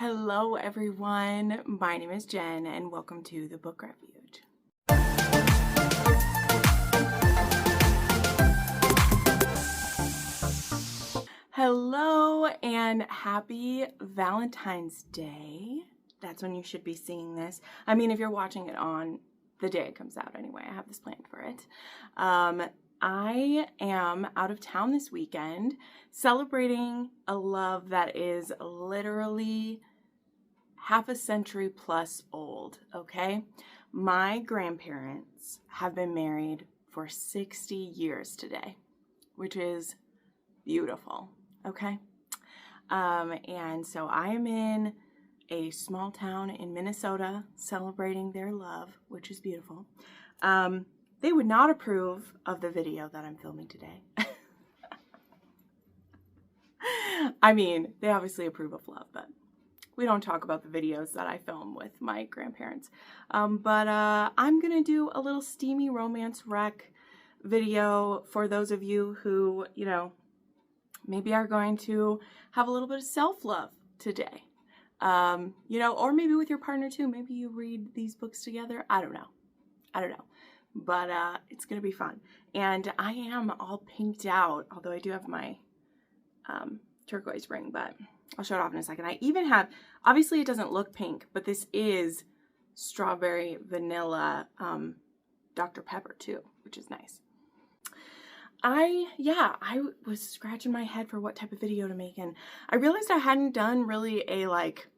Hello everyone, my name is Jen and welcome to the Book Refuge. Hello and happy Valentine's Day. That's when you should be seeing this. I mean, if you're watching it on the day it comes out anyway, I have this planned for it. I am out of town this weekend celebrating a love that is literally half a century plus old, okay? My grandparents have been married for 60 years today, which is beautiful, okay? And so I am in a small town in Minnesota celebrating their love, which is beautiful. They would not approve of the video that I'm filming today. I mean, they obviously approve of love, but we don't talk about the videos that I film with my grandparents. I'm gonna do a little steamy romance rec video for those of you who, you know, maybe are going to have a little bit of self-love today. You know, or maybe with your partner too. Maybe you read these books together. I don't know. But it's gonna be fun. And I am all pinked out, although I do have my turquoise ring, but I'll show it off in a second. I even have, obviously it doesn't look pink, but this is strawberry vanilla Dr. Pepper too, which is nice. I was scratching my head for what type of video to make, and I realized I hadn't done really a like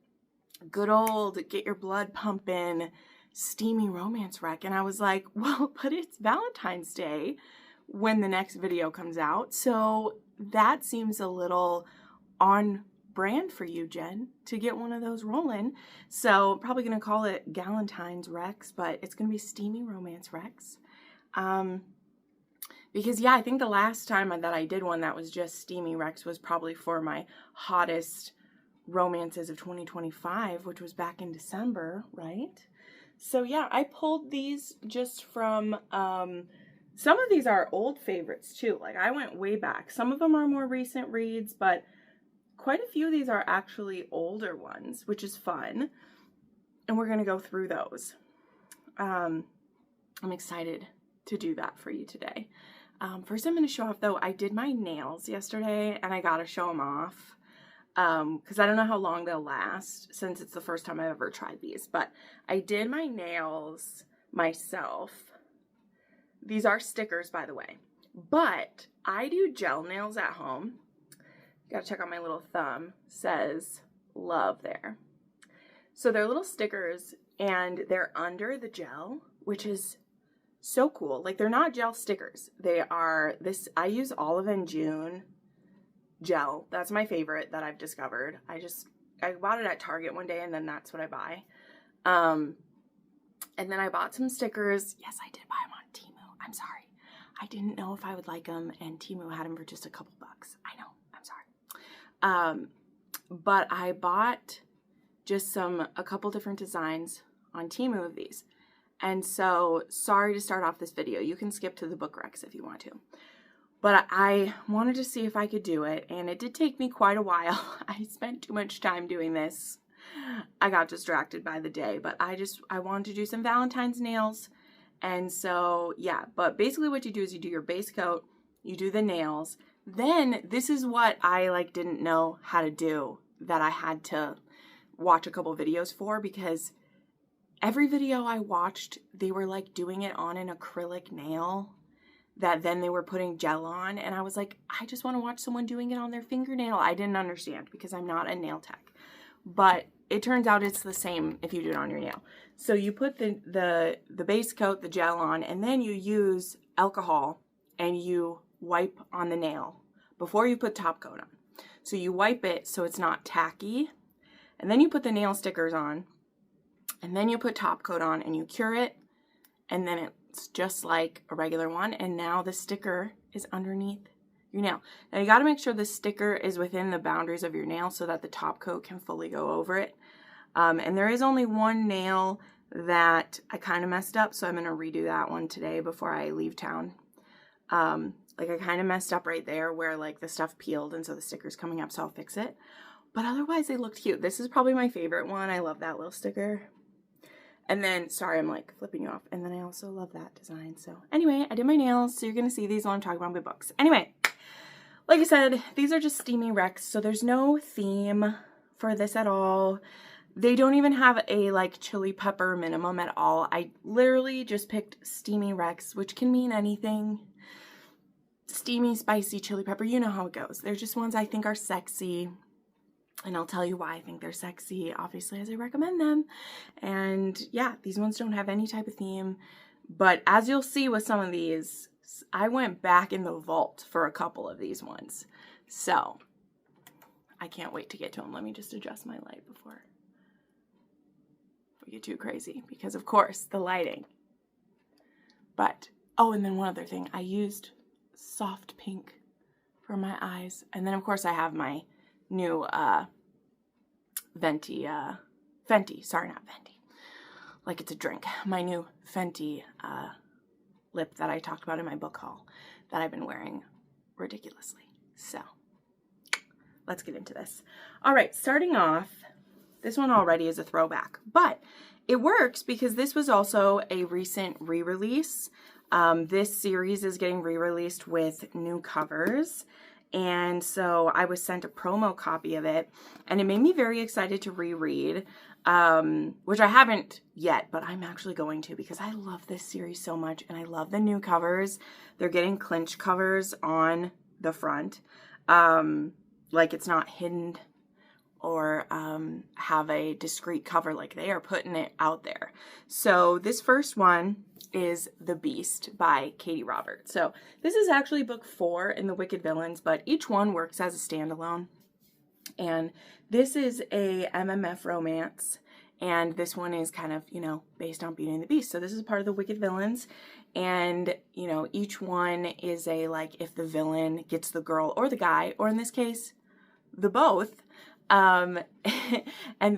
good old get your blood pumping steamy romance rec, and I was like, well, but it's Valentine's Day when the next video comes out, so that seems a little on brand for you, Jen, to get one of those rolling. So probably gonna call it Galentine's Recs, but it's gonna be steamy romance Recs. Because yeah, I think the last time that I did one that was just steamy Recs was probably for my hottest romances of 2025, which was back in December, right? So yeah, I pulled these just from, some of these are old favorites too. Like I went way back. Some of them are more recent reads, but quite a few of these are actually older ones, which is fun. And we're gonna go through those. I'm excited to do that for you today. First I'm gonna show off though, I did my nails yesterday and I gotta show them off. Because I don't know how long they'll last since it's the first time I've ever tried these, but I did my nails myself. These are stickers, by the way, but I do gel nails at home. Gotta check out my little thumb, says love there. So they're little stickers and they're under the gel, which is so cool. Like they're not gel stickers. They are this, I use Olive and June gel. That's my favorite that I've discovered. I bought it at Target one day and then that's what I buy. And then I bought some stickers. Yes, I did buy them on Temu. I'm sorry. I didn't know if I would like them and Temu had them for just a couple bucks. I know, I'm sorry. But I bought just a couple different designs on Temu of these. And so sorry to start off this video. You can skip to the book recs if you want to. But I wanted to see if I could do it, and it did take me quite a while. I spent too much time doing this. I got distracted by the day, but I wanted to do some Valentine's nails. And so, yeah, but basically what you do is you do your base coat, you do the nails. Then this is what I like didn't know how to do that I had to watch a couple videos for, because every video I watched, they were like doing it on an acrylic nail that then they were putting gel on, and I was like, I just want to watch someone doing it on their fingernail. I didn't understand because I'm not a nail tech, but it turns out it's the same if you do it on your nail. So you put the base coat, the gel on, and then you use alcohol and you wipe on the nail before you put top coat on. So you wipe it so it's not tacky, and then you put the nail stickers on, and then you put top coat on and you cure it, and then it's just like a regular one, and now the sticker is underneath your nail. Now you got to make sure the sticker is within the boundaries of your nail so that the top coat can fully go over it. And there is only one nail that I kind of messed up, so I'm going to redo that one today before I leave town. Like I kind of messed up right there where like the stuff peeled and so the sticker's coming up, so I'll fix it. But otherwise, they looked cute. This is probably my favorite one. I love that little sticker. And then, sorry, I'm like flipping you off. And then I also love that design. So anyway, I did my nails. So you're going to see these while I'm talking about my books. Anyway, like I said, these are just Steamy Recs. So there's no theme for this at all. They don't even have a like chili pepper minimum at all. I literally just picked Steamy Recs, which can mean anything. Steamy, spicy, chili pepper. You know how it goes. They're just ones I think are sexy. And I'll tell you why I think they're sexy, obviously, as I recommend them. And yeah, these ones don't have any type of theme. But as you'll see with some of these, I went back in the vault for a couple of these ones. So I can't wait to get to them. Let me just adjust my light before we get too crazy. Because, of course, the lighting. But, oh, and then one other thing. I used soft pink for my eyes. And then, of course, I have my new Fenty, sorry, not Fenty, like it's a drink, my new Fenty lip that I talked about in my book haul that I've been wearing ridiculously. So let's get into this. All right, starting off, this one already is a throwback, but it works because this was also a recent re-release. This series is getting re-released with new covers. And so I was sent a promo copy of it, and it made me very excited to reread, which I haven't yet, but I'm actually going to because I love this series so much, and I love the new covers. They're getting clinch covers on the front, like it's not hidden or have a discreet cover, like they are putting it out there. So this first one is The Beast by Katee Robert. So this is actually book 4 in the Wicked Villains, but each one works as a standalone. And this is a MMF romance, and this one is kind of, you know, based on Beauty and the Beast. So this is part of the Wicked Villains, and, you know, each one is a, like, if the villain gets the girl or the guy, or in this case, the both. And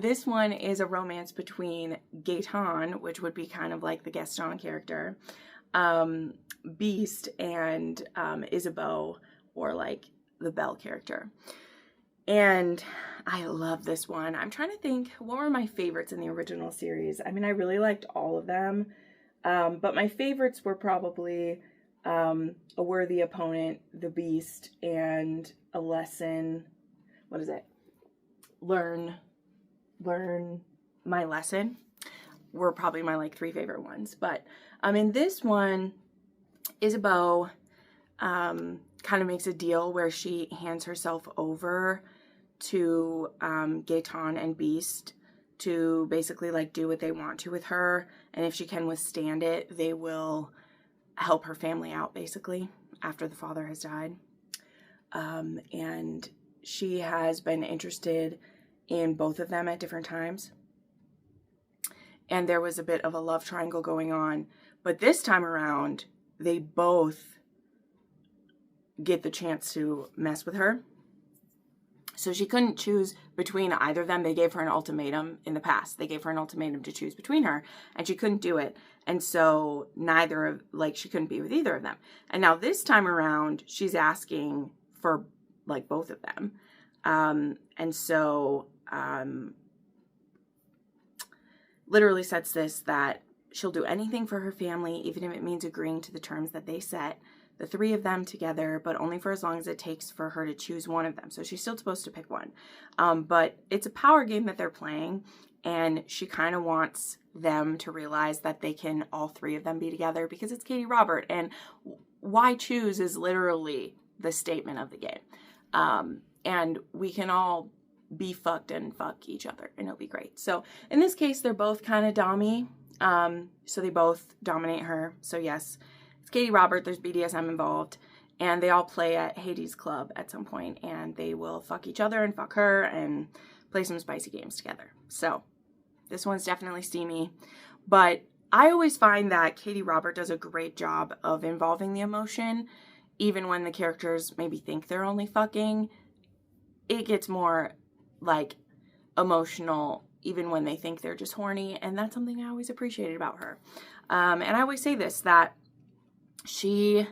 this one is a romance between Gaetan, which would be kind of like the Gaston character, Beast, and Isabeau, or like the Belle character. And I love this one. I'm trying to think, what were my favorites in the original series? I mean, I really liked all of them, but my favorites were probably A Worthy Opponent, The Beast, and A Lesson. What is it? Learn My Lesson were probably my like 3 favorite ones. But in this one, Isabeau kind of makes a deal where she hands herself over to Gaetan and Beast to basically like do what they want to with her, and if she can withstand it, they will help her family out basically after the father has died. And she has been interested in both of them at different times. And there was a bit of a love triangle going on. But this time around, they both get the chance to mess with her. So she couldn't choose between either of them. They gave her an ultimatum in the past. They gave her an ultimatum to choose between her, and she couldn't do it. And so neither of, like, she couldn't be with either of them. And now this time around, she's asking for, like, both of them. And so literally says this, that she'll do anything for her family, even if it means agreeing to the terms that they set, the 3 of them together, but only for as long as it takes for her to choose one of them. So she's still supposed to pick one. But it's a power game that they're playing, and she kind of wants them to realize that they can, all 3 of them, be together, because it's Katee Robert, and why choose is literally the statement of the game. And we can all be fucked and fuck each other, and it'll be great. So in this case, they're both kind of dommy. So they both dominate her. So yes, it's Katee Robert. There's BDSM involved, and they all play at Hades Club at some point, and they will fuck each other and fuck her and play some spicy games together. So this one's definitely steamy, but I always find that Katee Robert does a great job of involving the emotion, even when the characters maybe think they're only fucking. It gets more like emotional even when they think they're just horny, and that's something I always appreciated about her. And I always say this, that she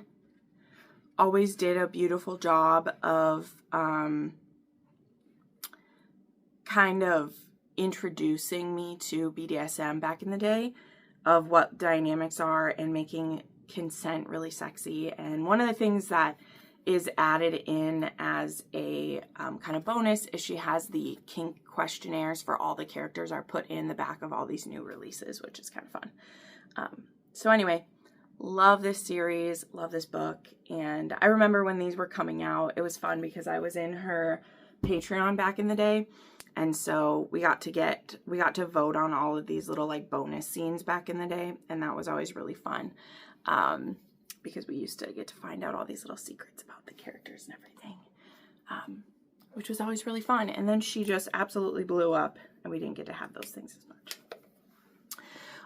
always did a beautiful job of kind of introducing me to BDSM back in the day, of what dynamics are and making consent really sexy. And one of the things that is added in as a kind of bonus is she has the kink questionnaires for all the characters are put in the back of all these new releases, which is kind of fun. So anyway, love this series, love this book. And I remember when these were coming out, it was fun because I was in her Patreon back in the day. And so we got to vote on all of these little like bonus scenes back in the day. And that was always really fun. Because we used to get to find out all these little secrets about the characters and everything, which was always really fun. And then she just absolutely blew up and we didn't get to have those things as much.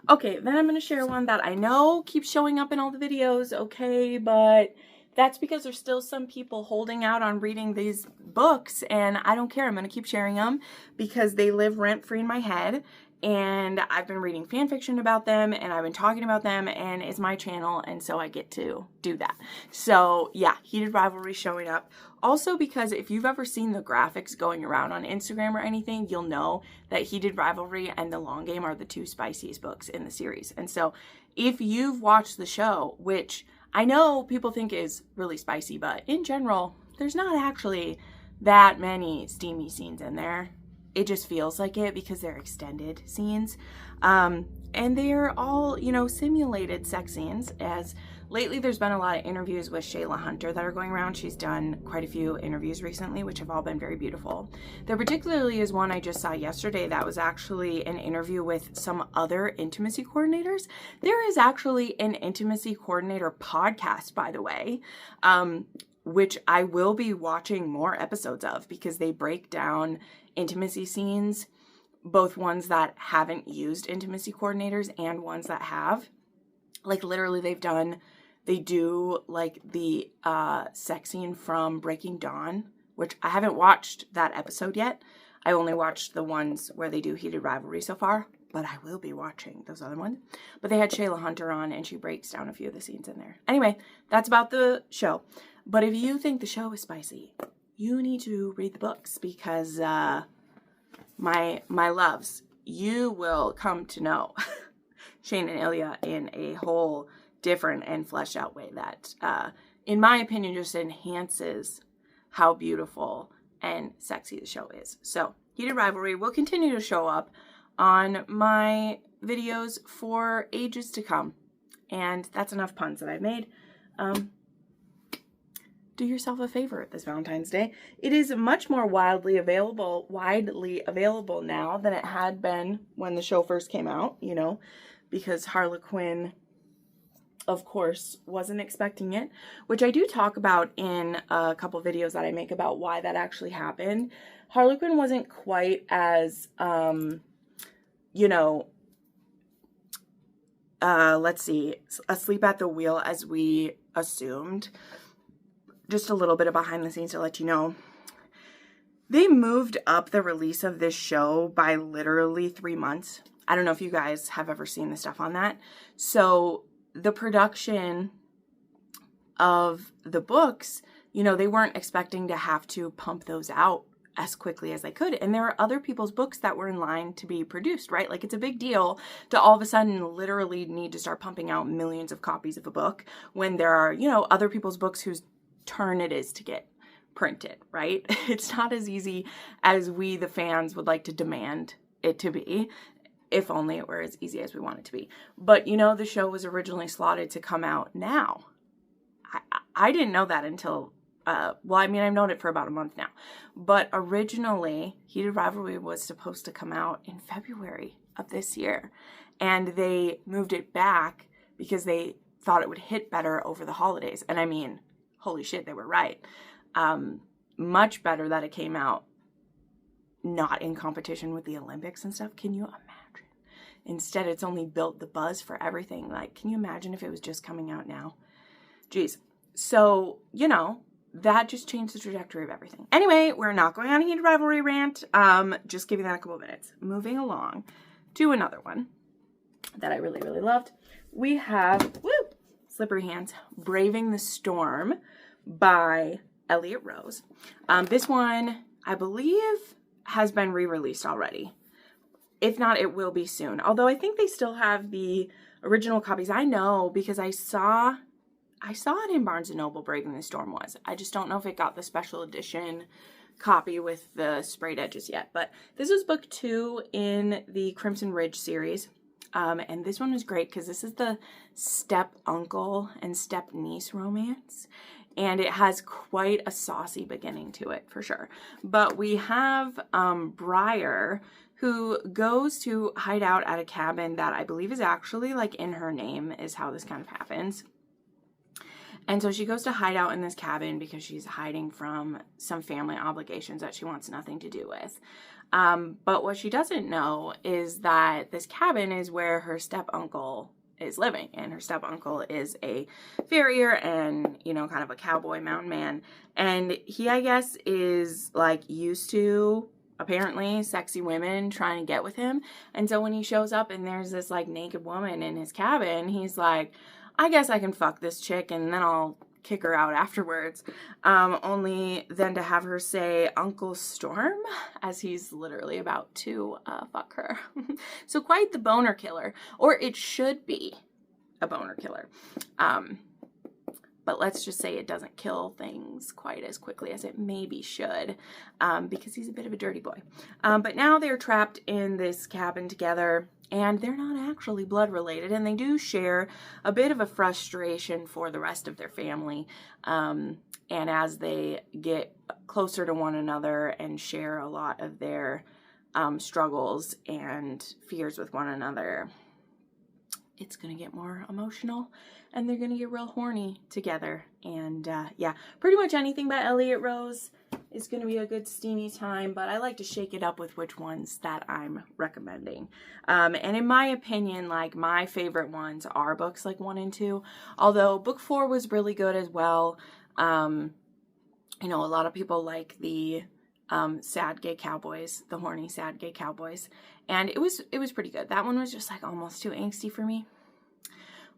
Okay, then I'm going to share one that I know keeps showing up in all the videos, okay, but that's because there's still some people holding out on reading these books, and I don't care. I'm going to keep sharing them because they live rent-free in my head. And I've been reading fan fiction about them, and I've been talking about them, and it's my channel, and so I get to do that. So yeah, Heated Rivalry showing up. Also because if you've ever seen the graphics going around on Instagram or anything, you'll know that Heated Rivalry and The Long Game are the two spiciest books in the series. And so if you've watched the show, which I know people think is really spicy, but in general, there's not actually that many steamy scenes in there. It just feels like it because they're extended scenes. And they're all, you know, simulated sex scenes, as lately there's been a lot of interviews with Shayla Hunter that are going around. She's done quite a few interviews recently, which have all been very beautiful. There particularly is one I just saw yesterday that was actually an interview with some other intimacy coordinators. There is actually an intimacy coordinator podcast, by the way, which I will be watching more episodes of because they break down intimacy scenes, both ones that haven't used intimacy coordinators and ones that have. Like literally they do like the sex scene from Breaking Dawn, which I haven't watched that episode yet. I only watched the ones where they do Heated Rivalry so far, but I will be watching those other ones. But they had Shayla Hunter on and she breaks down a few of the scenes in there. Anyway, that's about the show. But if you think the show is spicy, you need to read the books because my loves, you will come to know Shane and Ilya in a whole different and fleshed out way that, in my opinion, just enhances how beautiful and sexy the show is. So, Heated Rivalry will continue to show up on my videos for ages to come. And that's enough puns that I've made. Do yourself a favor this Valentine's Day. It is much more widely available now than it had been when the show first came out, you know, because Harlequin, of course, wasn't expecting it, which I do talk about in a couple videos that I make about why that actually happened. Harlequin wasn't quite as, you know, let's see, asleep at the wheel as we assumed. Just a little bit of behind the scenes to let you know. They moved up the release of this show by literally 3 months. I don't know if you guys have ever seen the stuff on that. So the production of the books, you know, they weren't expecting to have to pump those out as quickly as they could. And there are other people's books that were in line to be produced, right? Like it's a big deal to all of a sudden literally need to start pumping out millions of copies of a book when there are, you know, other people's books whose turn it is to get printed, right? It's not as easy as we, the fans, would like to demand it to be, if only it were as easy as we want it to be. But, you know, the show was originally slotted to come out now. I didn't know that until, well, I mean, I've known it for about a month now. But originally, Heated Rivalry was supposed to come out in February of this year. And they moved it back because they thought it would hit better over the holidays. And I mean, holy shit, they were right. Much better that it came out not in competition with the Olympics and stuff. Can you imagine? Instead, it's only built the buzz for everything. Like, can you imagine if it was just coming out now? Jeez. So, you know, that just changed the trajectory of everything. Anyway, we're not going on a Heated Rivalry rant. Just giving that a couple of minutes. Moving along to another one that I really, really loved. We have, Slippery Hands, Braving the Storm by Elliot Rose. This one, I believe has been re-released already. If not, it will be soon. Although I think they still have the original copies. I know because I saw it in Barnes & Noble, Braving the Storm was. I just don't know if it got the special edition copy with the sprayed edges yet. But this is book 2 in the Crimson Ridge series. And this one was great because this is the step-uncle and step-niece romance. And it has quite a saucy beginning to it, for sure. But we have Briar, who goes to hide out at a cabin that I believe is actually, like, in her name is how this kind of happens. And so she goes to hide out in this cabin because she's hiding from some family obligations that she wants nothing to do with. But what she doesn't know is that this cabin is where her step-uncle is living. And her step-uncle is a farrier and, you know, kind of a cowboy mountain man. And he, I guess, is, like, used to, apparently, sexy women trying to get with him. And so when he shows up and there's this, like, naked woman in his cabin, he's like, I guess I can fuck this chick and then I'll kick her out afterwards. Only then to have her say Uncle Storm as he's literally about to fuck her. So quite the boner killer, or it should be a boner killer. But let's just say it doesn't kill things quite as quickly as it maybe should, because he's a bit of a dirty boy. But now they're trapped in this cabin together, and they're not actually blood related, and they do share a bit of a frustration for the rest of their family. And as they get closer to one another and share a lot of their struggles and fears with one another, it's going to get more emotional, and they're going to get real horny together. And yeah, pretty much anything by Elliot Rose is going to be a good steamy time, but I like to shake it up with which ones that I'm recommending. And in my opinion, like, my favorite ones are books like 1 and 2, although book 4 was really good as well. You know, a lot of people like the sad gay cowboys, the horny sad gay cowboys, and it was pretty good. That one was just like almost too angsty for me,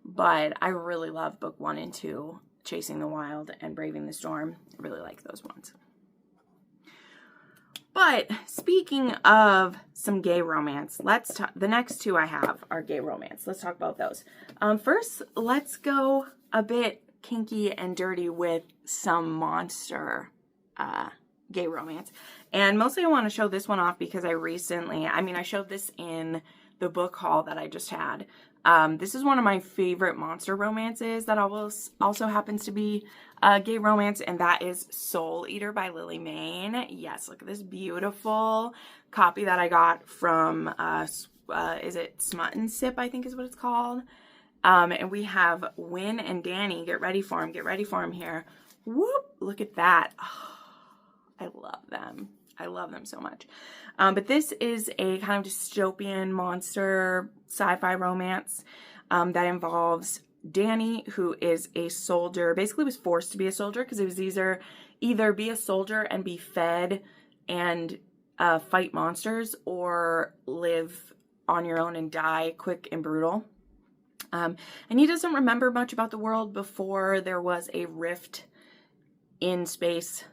but I really love book 1 and 2, Chasing the Wild and Braving the Storm. I really like those ones. But speaking of some gay romance, let's talk. The next 2 I have are gay romance. Let's talk about those. First, let's go a bit kinky and dirty with some monster gay romance. And mostly I want to show this one off because I showed this in the book haul that I just had. This is one of my favorite monster romances that also happens to be a gay romance, and that is Soul Eater by Lily Mayne. Yes, look at this beautiful copy that I got from, is it Smut and Sip, I think is what it's called. And we have Win and Danny. Get ready for him here. Whoop, look at that. Oh, I love them. I love them so much. But this is a kind of dystopian monster sci-fi romance that involves Danny, who is a soldier, basically was forced to be a soldier because it was either be a soldier and be fed and fight monsters, or live on your own and die quick and brutal. And he doesn't remember much about the world before there was a rift in space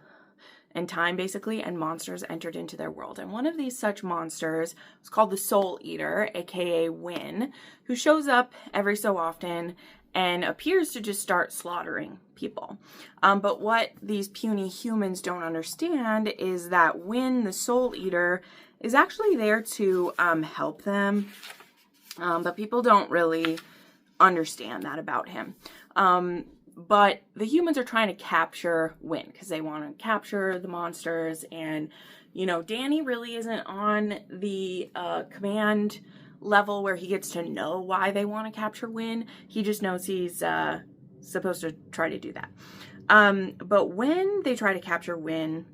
and time, basically, and monsters entered into their world. And one of these such monsters was called the Soul Eater, aka Win, who shows up every so often and appears to just start slaughtering people. But what these puny humans don't understand is that Win, the Soul Eater, is actually there to help them. But people don't really understand that about him. But the humans are trying to capture Win because they want to capture the monsters. And, you know, Danny really isn't on the command level where he gets to know why they want to capture Win. He just knows he's supposed to try to do that. But when they try to capture Win,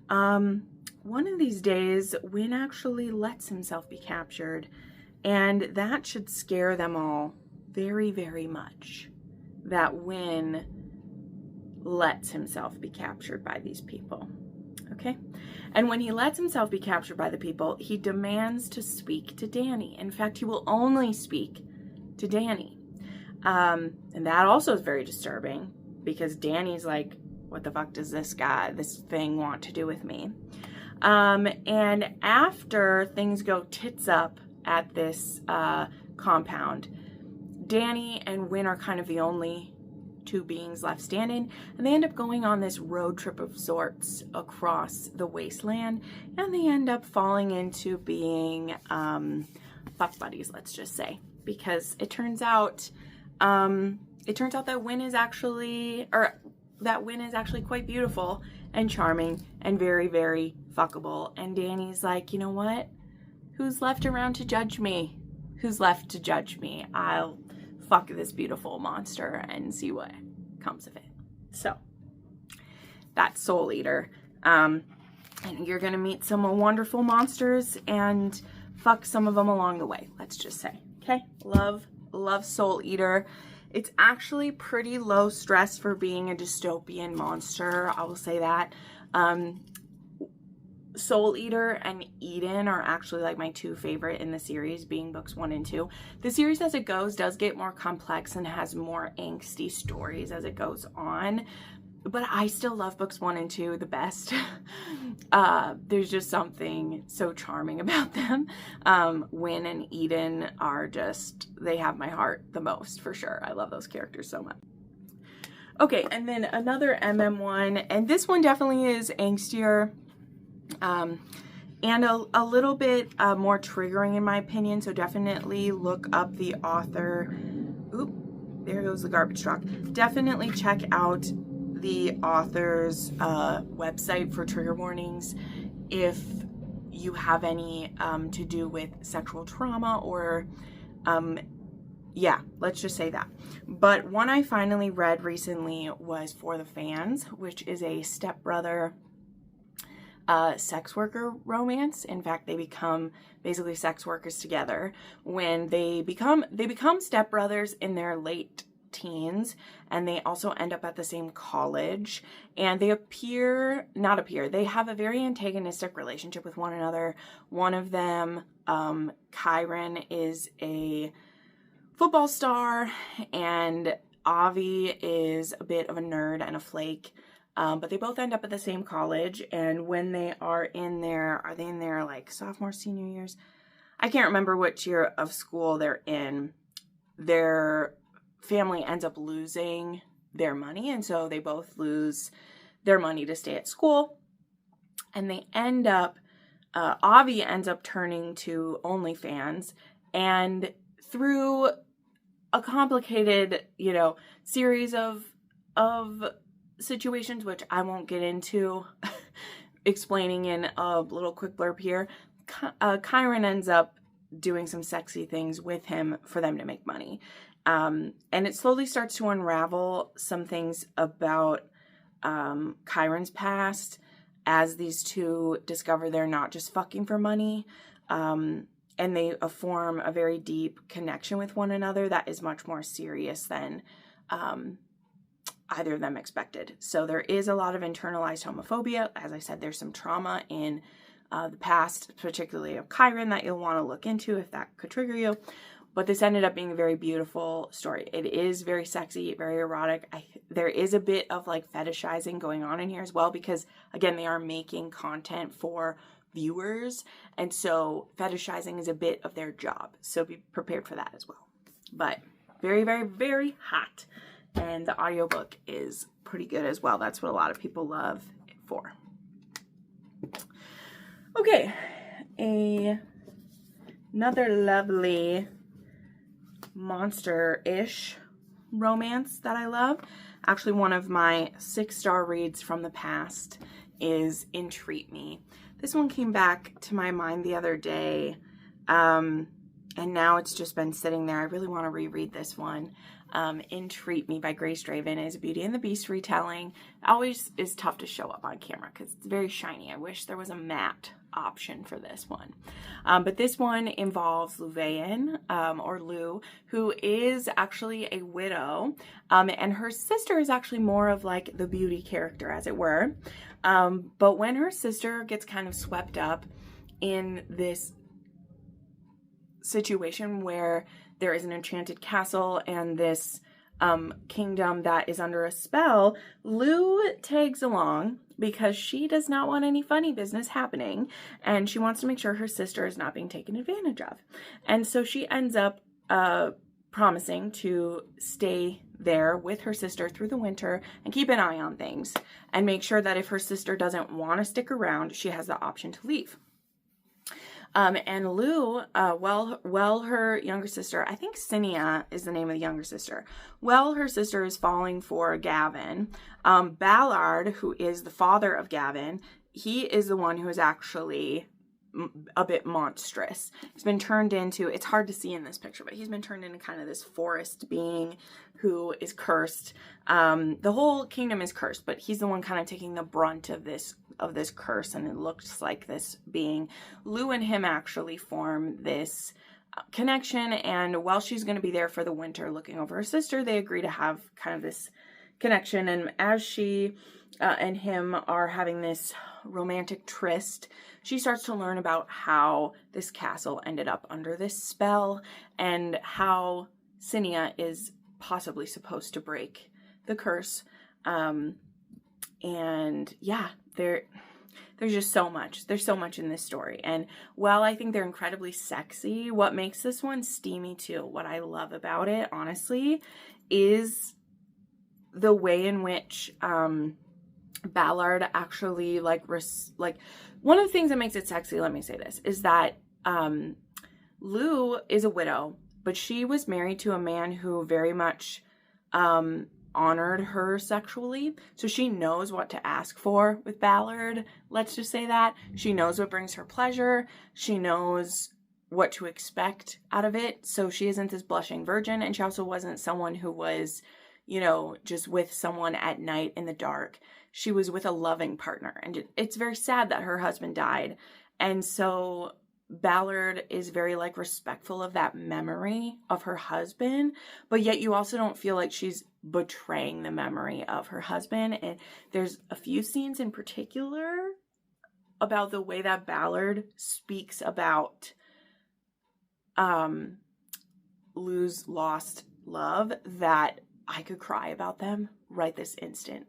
one of these days, Win actually lets himself be captured. And that should scare them all very, very much. That Win lets himself be captured by these people, okay? And when he lets himself be captured by the people, he demands to speak to Danny. In fact, he will only speak to Danny. And that also is very disturbing because Danny's like, what the fuck does this thing want to do with me? And after things go tits up at this compound, Danny and Wynn are kind of the only two beings left standing, and they end up going on this road trip of sorts across the wasteland, and they end up falling into being fuck buddies, let's just say, because it turns out that Wynn is actually quite beautiful and charming and very, very fuckable. And Danny's like, you know what? Who's left around to judge me? Who's left to judge me? I'll fuck this beautiful monster and see what comes of it. So that's Soul Eater. And you're gonna meet some wonderful monsters and fuck some of them along the way, let's just say. Okay, love Soul Eater. It's actually pretty low stress for being a dystopian monster, I will say that. Soul Eater and Eden are actually like my two favorite in the series, being books 1 and 2. The series as it goes does get more complex and has more angsty stories as it goes on, but I still love books 1 and 2 the best. There's just something so charming about them. Wynn and Eden are just, they have my heart the most, for sure. I love those characters so much. Okay, and then another one, and this one definitely is angstier. And a little bit more triggering in my opinion, so definitely look up the author. Oop, there goes the garbage truck. Definitely check out the author's website for trigger warnings if you have any to do with sexual trauma or yeah, let's just say that. But one I finally read recently was For the Fans, which is a stepbrother sex worker romance. In fact, they become basically sex workers together when they become stepbrothers in their late teens, and they also end up at the same college, and they they have a very antagonistic relationship with one another. One of them, Kyron, is a football star, and Avi is a bit of a nerd and a flake. But they both end up at the same college, and when they are in their like sophomore, senior years? I can't remember which year of school they're in. Their family ends up losing their money, and so they both lose their money to stay at school. And they end up, Avi ends up turning to OnlyFans, and through a complicated, series of situations, which I won't get into explaining in a little quick blurb here, Kyron ends up doing some sexy things with him for them to make money. And it slowly starts to unravel some things about Kyron's past as these two discover they're not just fucking for money. And they form a very deep connection with one another that is much more serious than either of them expected. So there is a lot of internalized homophobia. As I said, there's some trauma in the past, particularly of Kyron, that you'll want to look into if that could trigger you. But this ended up being a very beautiful story. It is very sexy, very erotic. There is a bit of like fetishizing going on in here as well, because again, they are making content for viewers, and so fetishizing is a bit of their job. So be prepared for that as well. But very, very, very hot. And the audiobook is pretty good as well. That's what a lot of people love it for. Okay, another lovely monster-ish romance that I love. Actually, one of my 6-star reads from the past is Entreat Me. This one came back to my mind the other day, and now it's just been sitting there. I really want to reread this one. Entreat Me by Grace Draven is a Beauty and the Beast retelling. It always is tough to show up on camera because it's very shiny. I wish there was a matte option for this one. But this one involves Louvain, or Lou, who is actually a widow, and her sister is actually more of like the beauty character, as it were. But when her sister gets kind of swept up in this situation where there is an enchanted castle and this kingdom that is under a spell, Lou tags along because she does not want any funny business happening, and she wants to make sure her sister is not being taken advantage of. And so she ends up promising to stay there with her sister through the winter and keep an eye on things and make sure that if her sister doesn't want to stick around, she has the option to leave. And Lou, her younger sister, I think Cinia is the name of the younger sister. Her sister is falling for Gavin. Ballard, who is the father of Gavin, he is the one who is actually a bit monstrous. He's been turned into, it's hard to see in this picture, but he's been turned into kind of this forest being who is cursed. The whole kingdom is cursed, but he's the one kind of taking the brunt of this curse, and it looks like this being. Lou and him actually form this connection, and while she's going to be there for the winter looking over her sister, they agree to have kind of this connection. And as she and him are having this romantic tryst, she starts to learn about how this castle ended up under this spell and how Cinia is possibly supposed to break the curse. And yeah, there's just so much. There's so much in this story. And while I think they're incredibly sexy, what makes this one steamy too, what I love about it, honestly, is the way in which Ballard actually one of the things that makes it sexy, let me say this, is that Lou is a widow, but she was married to a man who very much honored her sexually. So she knows what to ask for with Ballard. Let's just say that. She knows what brings her pleasure. She knows what to expect out of it. So she isn't this blushing virgin. And she also wasn't someone who was, just with someone at night in the dark. She was with a loving partner. And it's very sad that her husband died. And so Ballard is very respectful of that memory of her husband, but yet you also don't feel like she's betraying the memory of her husband. And there's a few scenes in particular about the way that Ballard speaks about Lou's lost love that I could cry about them right this instant.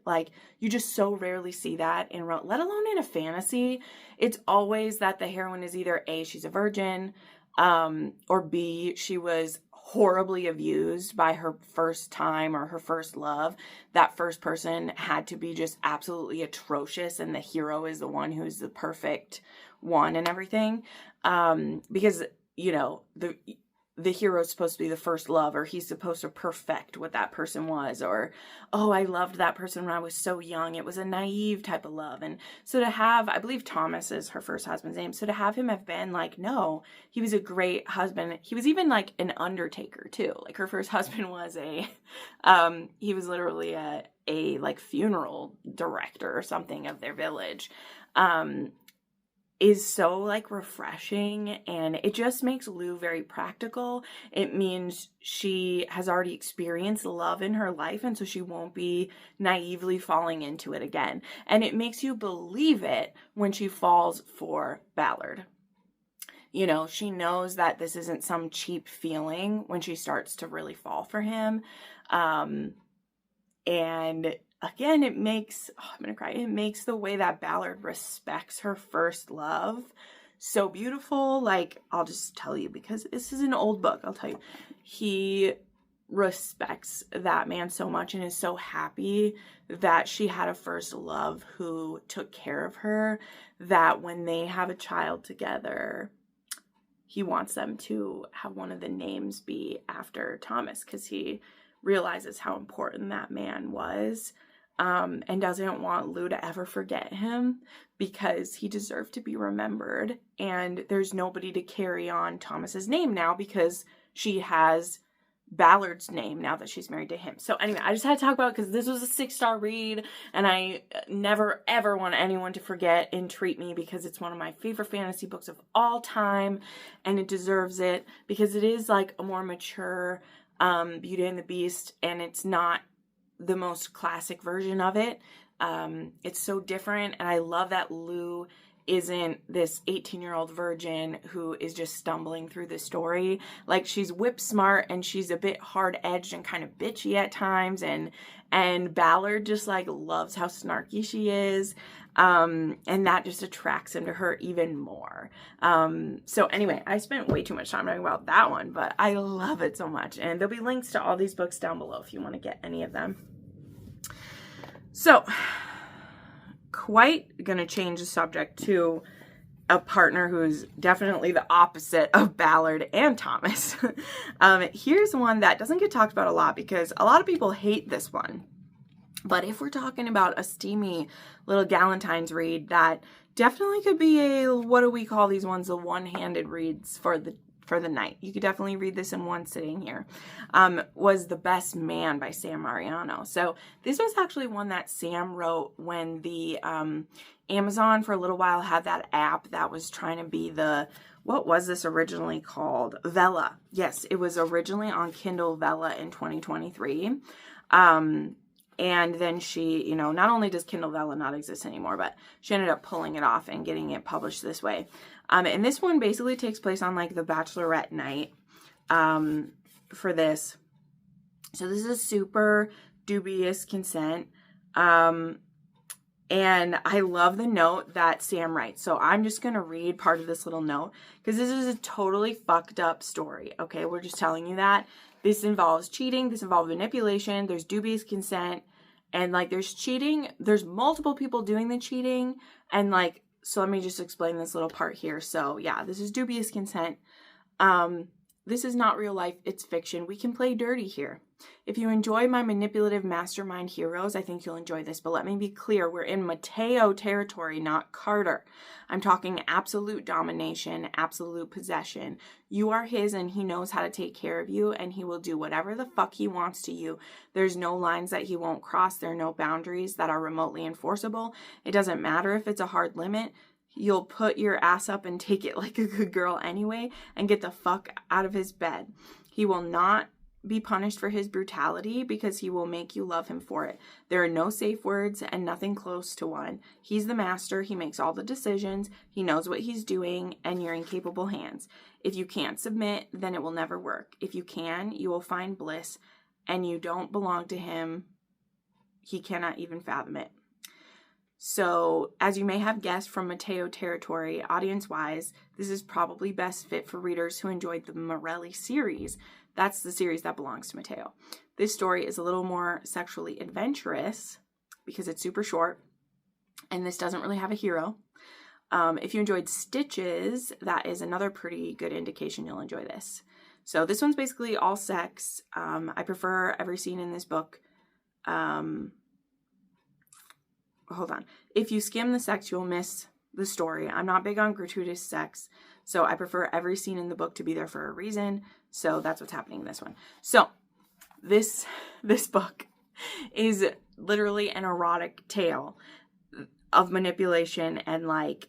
You just so rarely see that let alone in a fantasy. It's always that the heroine is either A, she's a virgin, or B, she was horribly abused by her first time or her first love. That first person had to be just absolutely atrocious, and the hero is the one who's the perfect one and everything. Because, the hero is supposed to be the first love, or he's supposed to perfect what that person was, or, oh, I loved that person when I was so young. It was a naive type of love. And so to have, I believe Thomas is her first husband's name. So to have him have been no, he was a great husband. He was even an undertaker too. Her first husband was he was literally a funeral director or something of their village. Is so refreshing, and it just makes Lou very practical. It means she has already experienced love in her life, and so she won't be naively falling into it again. And it makes you believe it when she falls for Ballard. She knows that this isn't some cheap feeling when she starts to really fall for him. And again, it makes, I'm going to cry. It makes the way that Ballard respects her first love so beautiful. I'll just tell you, because this is an old book, I'll tell you, he respects that man so much and is so happy that she had a first love who took care of her, that when they have a child together, he wants them to have one of the names be after Thomas, because he realizes how important that man was, and doesn't want Lou to ever forget him, because he deserved to be remembered. And there's nobody to carry on Thomas's name now, because she has Ballard's name now that she's married to him. So anyway, I just had to talk about it because this was a 6-star read, and I never ever want anyone to forget Entreat Me, because it's one of my favorite fantasy books of all time, and it deserves it because it is a more mature Beauty and the Beast, and it's not the most classic version of it. It's so different, and I love that Lou isn't this 18-year-old virgin who is just stumbling through the story. Like, she's whip smart and she's a bit hard-edged and kind of bitchy at times, and Ballard just like loves how snarky she is, and that just attracts him to her even more. So anyway, I spent way too much time talking about that one, but I love it so much, and there'll be links to all these books down below if you want to get any of them. So, quite gonna change the subject to a partner who's definitely the opposite of Ballard and Thomas. Here's one that doesn't get talked about a lot because a lot of people hate this one. But if we're talking about a steamy little Galentine's read, that definitely could be a, what do we call these ones, the one-handed reads for the night. You could definitely read this in one sitting here. Was The Best Man by Sam Mariano. So this was actually one that Sam wrote when the Amazon for a little while had that app that was trying to be the, what was this originally called? Vella. Yes, it was originally on Kindle Vella in 2023. And then she, not only does Kindle Vella not exist anymore, but she ended up pulling it off and getting it published this way. And this one basically takes place on like the bachelorette night for this. So this is super dubious consent. And I love the note that Sam writes. So I'm just going to read part of this little note because this is a totally fucked up story. Okay, we're just telling you that. This involves cheating. This involves manipulation. There's dubious consent. And like there's cheating. There's multiple people doing the cheating. And like, so let me just explain this little part here. So yeah, this is dubious consent. This is not real life. It's fiction. We can play dirty here. If you enjoy my manipulative mastermind heroes, I think you'll enjoy this. But let me be clear. We're in Mateo territory, not Carter. I'm talking absolute domination, absolute possession. You are his and he knows how to take care of you and he will do whatever the fuck he wants to you. There's no lines that he won't cross. There are no boundaries that are remotely enforceable. It doesn't matter if it's a hard limit. You'll put your ass up and take it like a good girl anyway and get the fuck out of his bed. He will not be punished for his brutality because he will make you love him for it. There are no safe words and nothing close to one. He's the master. He makes all the decisions. He knows what he's doing and you're in capable hands. If you can't submit, then it will never work. If you can, you will find bliss and you don't belong to him. He cannot even fathom it. So, as you may have guessed from Mateo territory, audience-wise, this is probably best fit for readers who enjoyed the Morelli series. That's the series that belongs to Mateo. This story is a little more sexually adventurous because it's super short, and this doesn't really have a hero. If you enjoyed Stitches, that is another pretty good indication you'll enjoy this. So, this one's basically all sex. I prefer every scene in this book. Hold on. If you skim the sex, you'll miss the story. I'm not big on gratuitous sex, so I prefer every scene in the book to be there for a reason. So that's what's happening in this one. So this book is literally an erotic tale of manipulation and like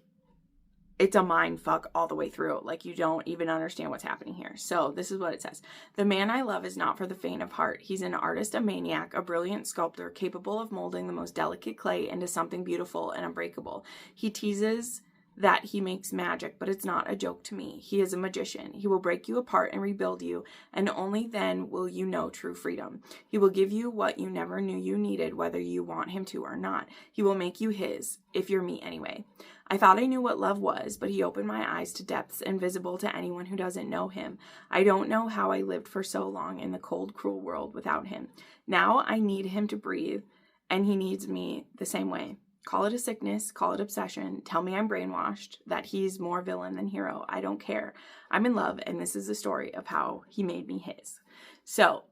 it's a mind fuck all the way through. Like you don't even understand what's happening here. So this is what it says. The man I love is not for the faint of heart. He's an artist, a maniac, a brilliant sculptor, capable of molding the most delicate clay into something beautiful and unbreakable. He teases that he makes magic, but it's not a joke to me. He is a magician. He will break you apart and rebuild you, and only then will you know true freedom. He will give you what you never knew you needed, whether you want him to or not. He will make you his, if you're me anyway. I thought I knew what love was, but he opened my eyes to depths invisible to anyone who doesn't know him. I don't know how I lived for so long in the cold, cruel world without him. Now I need him to breathe, and he needs me the same way. Call it a sickness, call it obsession, tell me I'm brainwashed, that he's more villain than hero. I don't care. I'm in love, and this is the story of how he made me his. So,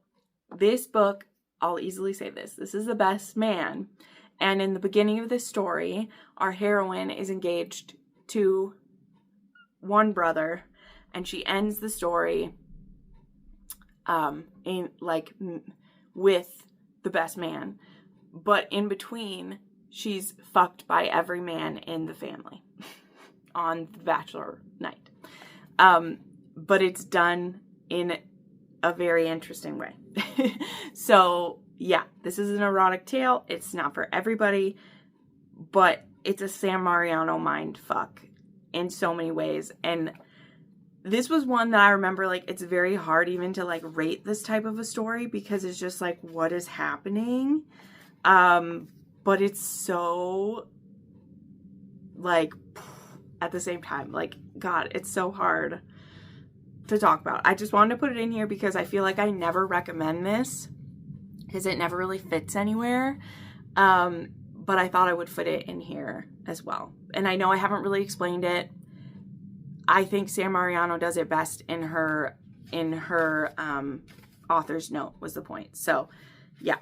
this book, I'll easily say this is The Best Man. And in the beginning of this story, our heroine is engaged to one brother, and she ends the story with the best man. But in between, she's fucked by every man in the family on the bachelor night. But it's done in a very interesting way. So, yeah, this is an erotic tale. It's not for everybody, but it's a San Mariano mind fuck in so many ways. And this was one that I remember, like, it's very hard even to, like, rate this type of a story because it's just, like, what is happening? But it's so, like, at the same time, like, God, it's so hard to talk about. I just wanted to put it in here because I feel like I never recommend this because it never really fits anywhere. But I thought I would fit it in here as well. And I know I haven't really explained it. I think San Mariano does it best in her author's note was the point. So yeah,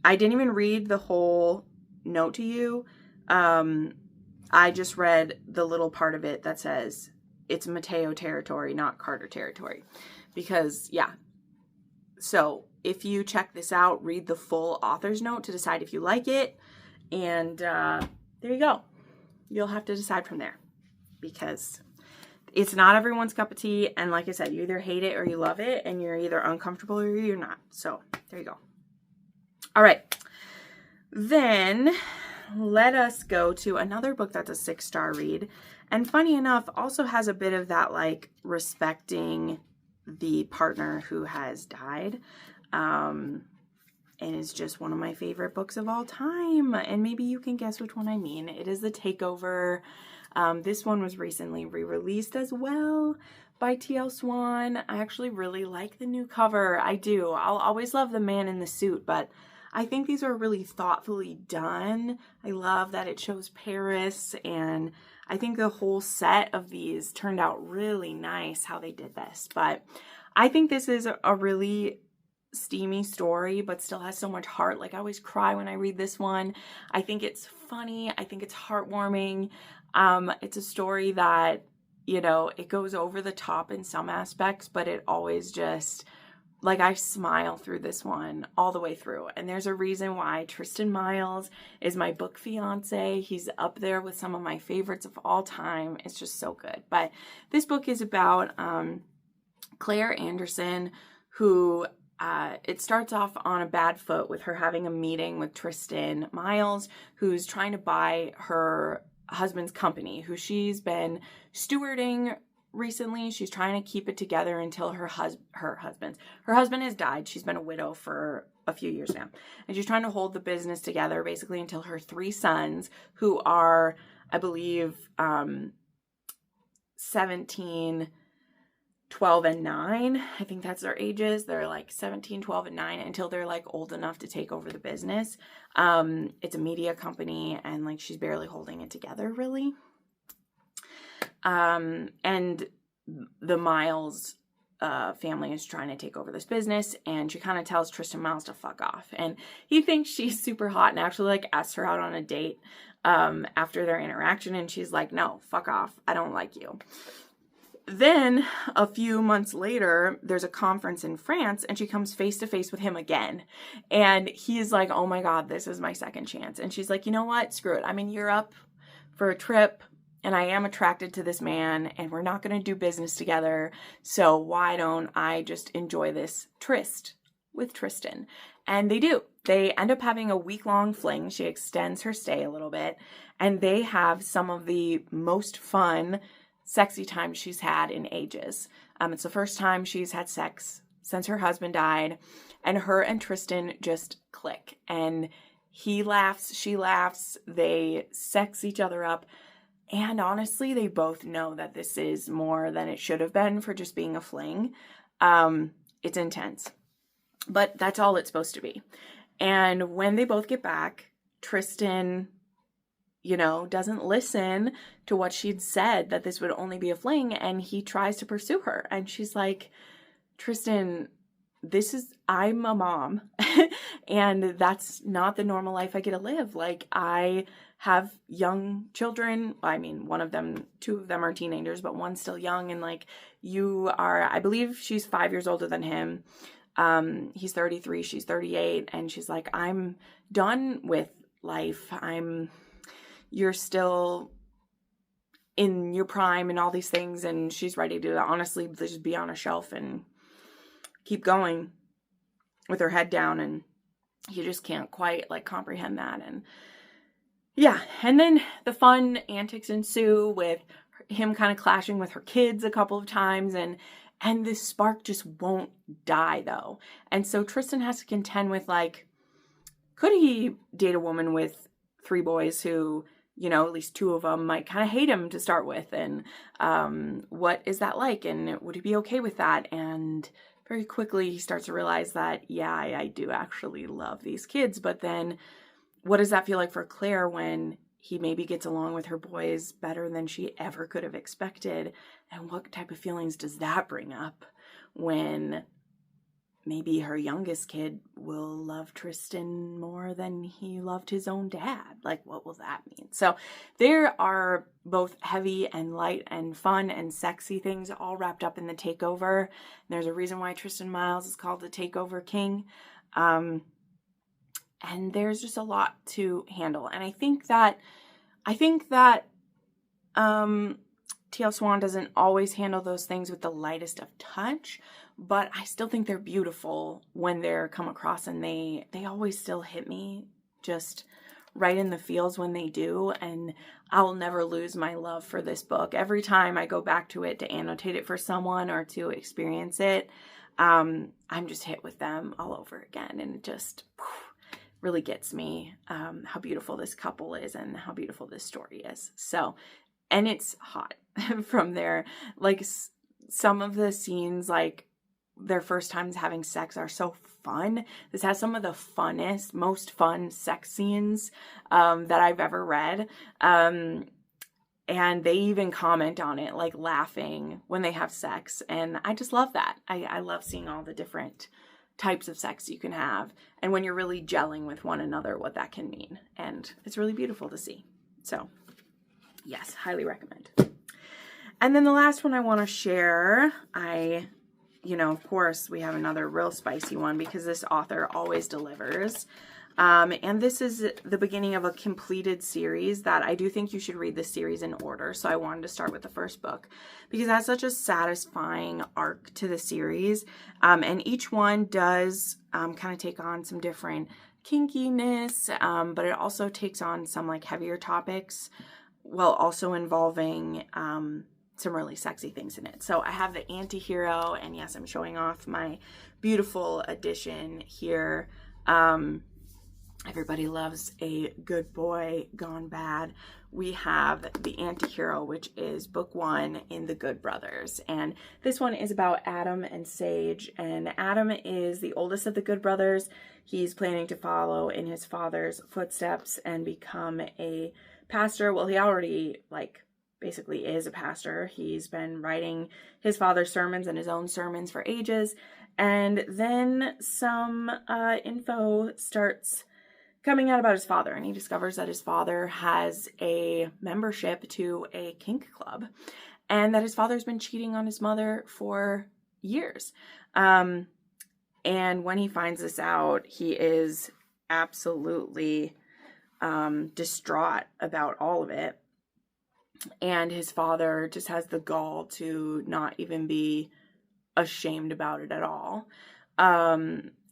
I didn't even read the whole note to you. I just read the little part of it that says it's Mateo territory, not Carter territory, because yeah. So if you check this out, read the full author's note to decide if you like it. And there you go. You'll have to decide from there because it's not everyone's cup of tea. And like I said, you either hate it or you love it, and you're either uncomfortable or you're not. So there you go. All right. Then let us go to another book that's a 6-star read. And funny enough, also has a bit of that, like, respecting the partner who has died. And it's just one of my favorite books of all time. And maybe you can guess which one I mean. It is The Takeover. This one was recently re-released as well by T.L. Swan. I actually really like the new cover. I do. I'll always love the man in the suit, but I think these are really thoughtfully done. I love that it shows Paris, and I think the whole set of these turned out really nice how they did this. But I think this is a really steamy story, but still has so much heart. Like, I always cry when I read this one. I think it's funny. I think it's heartwarming. It's a story that, you know, it goes over the top in some aspects, but it always just, like, I smile through this one all the way through. And there's a reason why Tristan Miles is my book fiance. He's up there with some of my favorites of all time. It's just so good. But this book is about Claire Anderson, who it starts off on a bad foot with her having a meeting with Tristan Miles, who's trying to buy her husband's company, who she's been stewarding recently. She's trying to keep it together until her husband has died. She's been a widow for a few years now, and she's trying to hold the business together basically until her 3 sons, who are, I believe, 17, 12, and 9. I think that's their ages. They're like 17, 12, and 9 until they're like old enough to take over the business. It's a media company, and like she's barely holding it together really. And the Miles family is trying to take over this business, and she kind of tells Tristan Miles to fuck off. And he thinks she's super hot and actually like asks her out on a date after their interaction, and she's like, no, fuck off. I don't like you. Then a few months later, there's a conference in France, and she comes face to face with him again. And he's like, oh my God, this is my second chance. And she's like, you know what? Screw it. I'm in Europe for a trip, and I am attracted to this man, and we're not going to do business together. So why don't I just enjoy this tryst with Tristan? And they do. They end up having a week-long fling. She extends her stay a little bit, and they have some of the most fun, sexy time she's had in ages. It's the first time she's had sex since her husband died, and her and Tristan just click. And he laughs, she laughs, they sex each other up. And honestly, they both know that this is more than it should have been for just being a fling. It's intense, but that's all it's supposed to be. And when they both get back, Tristan, you know, doesn't listen to what she'd said, that this would only be a fling, and he tries to pursue her. And she's like, Tristan, I'm a mom, and that's not the normal life I get to live. Like, I have young children. I mean, 2 of them are teenagers, but one's still young. And like, you are, I believe she's 5 years older than him. He's 33, she's 38. And she's like, I'm done with life. You're still in your prime and all these things. And she's ready to honestly just be on a shelf and keep going with her head down. And he just can't quite like comprehend that. And yeah, and then the fun antics ensue with him kind of clashing with her kids a couple of times, and this spark just won't die though. And so Tristan has to contend with, like, could he date a woman with 3 boys who, you know, at least 2 of them might kind of hate him to start with, and what is that like, and would he be okay with that? And very quickly he starts to realize that, yeah, I do actually love these kids, but then what does that feel like for Claire when he maybe gets along with her boys better than she ever could have expected? And what type of feelings does that bring up when maybe her youngest kid will love Tristan more than he loved his own dad? Like, what will that mean? So there are both heavy and light and fun and sexy things all wrapped up in the Takeover. And there's a reason why Tristan Miles is called the Takeover King. And there's just a lot to handle. And I think that T.L. Swan doesn't always handle those things with the lightest of touch, but I still think they're beautiful when they're come across, and they always still hit me just right in the feels when they do. And I'll never lose my love for this book. Every time I go back to it to annotate it for someone or to experience it, I'm just hit with them all over again. And it just really gets me how beautiful this couple is and how beautiful this story is. So, and it's hot from there. Like, some of the scenes, like their first times having sex, are so fun. This has some of the funnest, most fun sex scenes that I've ever read. And they even comment on it, like laughing when they have sex. And I just love that. I love seeing all the different types of sex you can have, and when you're really gelling with one another, what that can mean. And it's really beautiful to see. So yes, highly recommend. And then the last one I want to share, of course, we have another real spicy one because this author always delivers. And this is the beginning of a completed series that I do think you should read this series in order. So I wanted to start with the first book because it has such a satisfying arc to the series. And each one does kind of take on some different kinkiness, but it also takes on some like heavier topics while also involving some really sexy things in it. So I have the anti-hero, and yes, I'm showing off my beautiful edition here. Everybody loves a good boy gone bad. We have the anti-hero, which is book 1 in the Good Brothers. And this one is about Adam and Sage. And Adam is the oldest of the Good Brothers. He's planning to follow in his father's footsteps and become a pastor. Well, he already basically is a pastor. He's been writing his father's sermons and his own sermons for ages. And then some info starts coming out about his father, and he discovers that his father has a membership to a kink club, and that his father's been cheating on his mother for years. And when he finds this out, he is absolutely distraught about all of it. And his father just has the gall to not even be ashamed about it at all.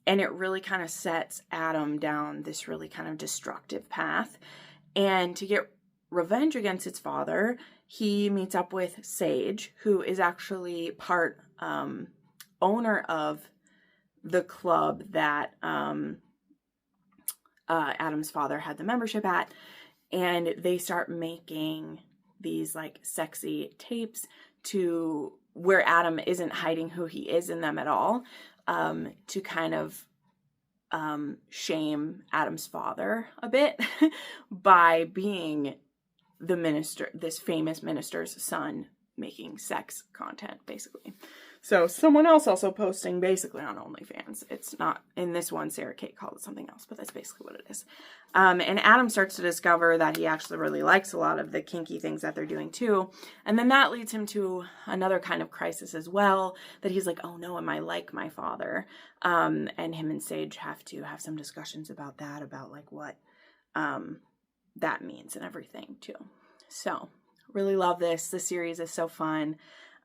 And it really kind of sets Adam down this really kind of destructive path. And to get revenge against his father, he meets up with Sage, who is actually part owner of the club that Adam's father had the membership at. And they start making these like sexy tapes to where Adam isn't hiding who he is in them at all. To kind of shame Adam's father a bit by being the minister, this famous minister's son, making sex content, basically. So someone else also posting basically on OnlyFans. It's not, in this one, Sarah Kate called it something else, but that's basically what it is. And Adam starts to discover that he actually really likes a lot of the kinky things that they're doing too. And then that leads him to another kind of crisis as well, that he's like, oh no, am I like my father? And him and Sage have to have some discussions about that, about like what that means and everything too. So really love this. The series is so fun.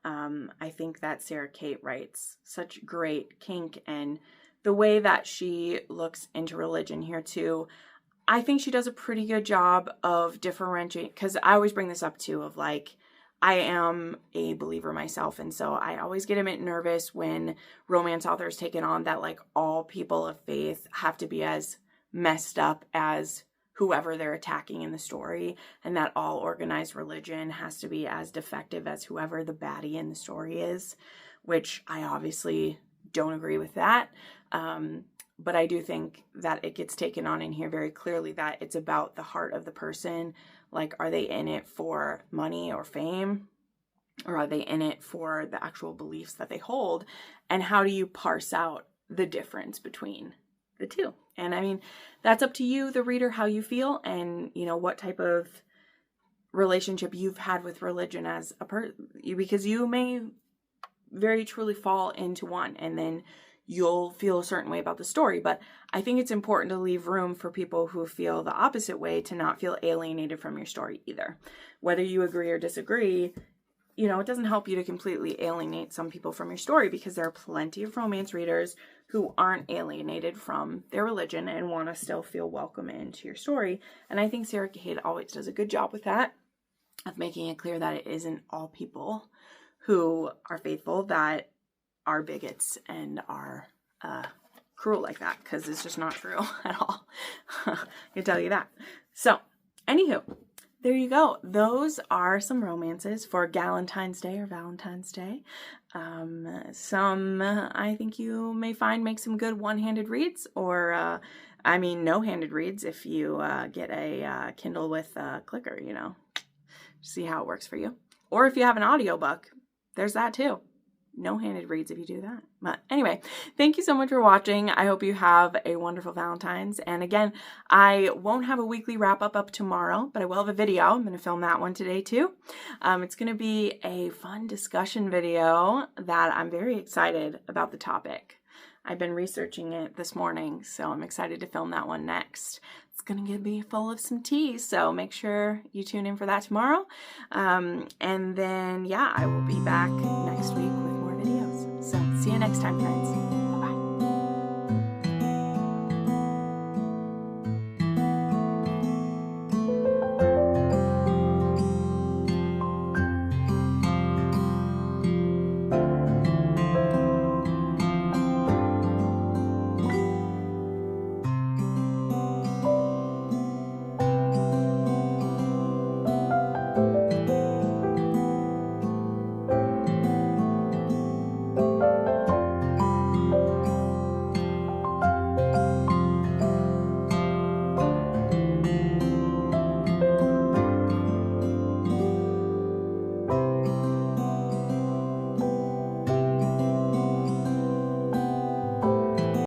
I think that Sarah Kate writes such great kink, and the way that she looks into religion here too, I think she does a pretty good job of differentiating, because I always bring this up too, of like, I am a believer myself, and so I always get a bit nervous when romance authors take it on that like all people of faith have to be as messed up as whoever they're attacking in the story, and that all organized religion has to be as defective as whoever the baddie in the story is, which I obviously don't agree with that. But I do think that it gets taken on in here very clearly that it's about the heart of the person. Like, are they in it for money or fame? Or are they in it for the actual beliefs that they hold? And how do you parse out the difference between the two? And I mean, that's up to you, the reader, how you feel, and, you know, what type of relationship you've had with religion as a person, because you may very truly fall into one, and then you'll feel a certain way about the story. But I think it's important to leave room for people who feel the opposite way to not feel alienated from your story either. Whether you agree or disagree, you know, it doesn't help you to completely alienate some people from your story, because there are plenty of romance readers who aren't alienated from their religion and want to still feel welcome into your story. And I think Sarah Cade always does a good job with that, of making it clear that it isn't all people who are faithful that are bigots and are cruel like that, because it's just not true at all. I can tell you that. So, anywho, there you go. Those are some romances for Galentine's Day or Valentine's Day. Some I think you may find make some good one-handed reads, or I mean no-handed reads if you get a Kindle with a clicker, you know. See how it works for you. Or if you have an audiobook, there's that too. No-handed reads if you do that. But anyway, thank you so much for watching. I hope you have a wonderful Valentine's. And again, I won't have a weekly wrap-up up tomorrow, but I will have a video. I'm going to film that one today too. It's going to be a fun discussion video that I'm very excited about the topic. I've been researching it this morning, so I'm excited to film that one next. It's going to be full of some tea, so make sure you tune in for that tomorrow. And then, yeah, I will be back next week with more videos. So see you next time, friends.